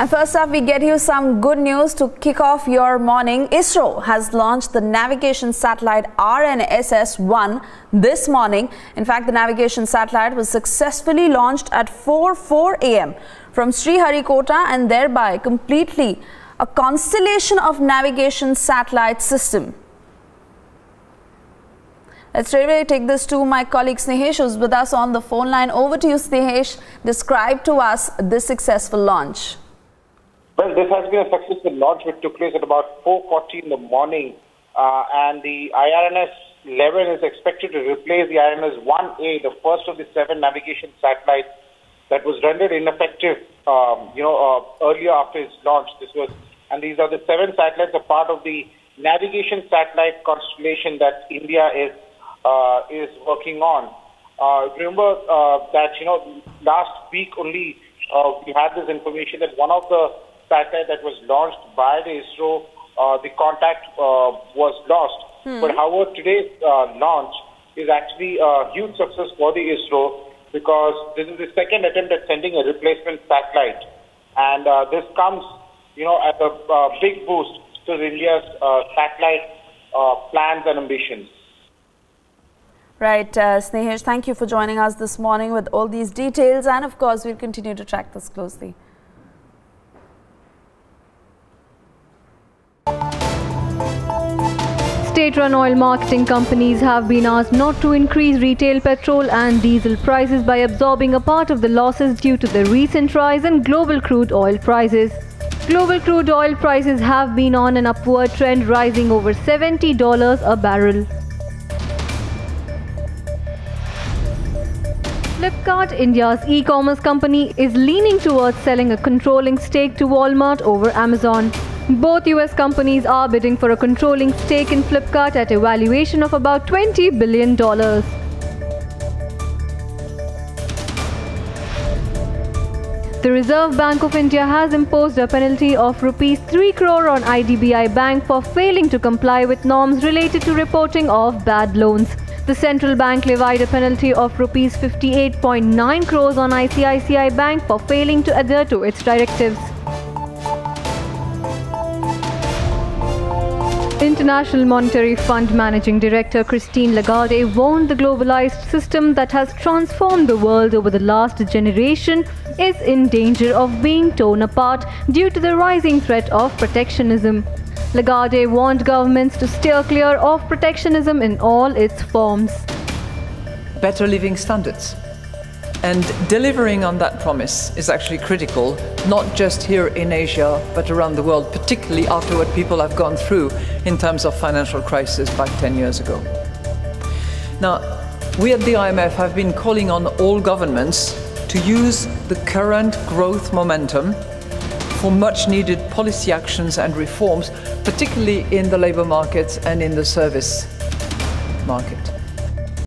And first up, we get you some good news to kick off your morning. ISRO has launched the navigation satellite IRNSS-1 this morning. In fact, the navigation satellite was successfully launched at 4:04 a.m. from Sriharikota and thereby completely a constellation of navigation satellite system. Let's straight away take this to my colleague Snehesh, who's with us on the phone line. Over to you, Snehesh. Describe to us this successful launch. Well, this has been a successful launch which took place at about 4:40 in the morning, and the IRNSS-11 is expected to replace the IRNSS-1A, the first of the 7 navigation satellites that was rendered ineffective, earlier after its launch. And these are the 7 satellites, a part of the navigation satellite constellation that India is working on. Remember that last week only we had this information that one of the satellite that was launched by the ISRO, the contact was lost. But however, today's launch is actually a huge success for the ISRO because this is the second attempt at sending a replacement satellite. And this comes, as a big boost to India's satellite plans and ambitions. Right, Snehesh, thank you for joining us this morning with all these details. And of course, we'll continue to track this closely. State-run oil marketing companies have been asked not to increase retail petrol and diesel prices by absorbing a part of the losses due to the recent rise in global crude oil prices. Global crude oil prices have been on an upward trend, rising over $70 a barrel. Flipkart, India's e-commerce company, is leaning towards selling a controlling stake to Walmart over Amazon. Both US companies are bidding for a controlling stake in Flipkart at a valuation of about $20 billion. The Reserve Bank of India has imposed a penalty of Rs 3 crore on IDBI Bank for failing to comply with norms related to reporting of bad loans. The central bank levied a penalty of Rs 58.9 crores on ICICI Bank for failing to adhere to its directives. International Monetary Fund Managing Director Christine Lagarde warned the globalized system that has transformed the world over the last generation is in danger of being torn apart due to the rising threat of protectionism. Lagarde warned governments to steer clear of protectionism in all its forms. Better living standards. And delivering on that promise is actually critical, not just here in Asia, but around the world, particularly after what people have gone through in terms of financial crisis back 10 years ago. Now, we at the IMF have been calling on all governments to use the current growth momentum for much needed policy actions and reforms, particularly in the labour markets and in the service market.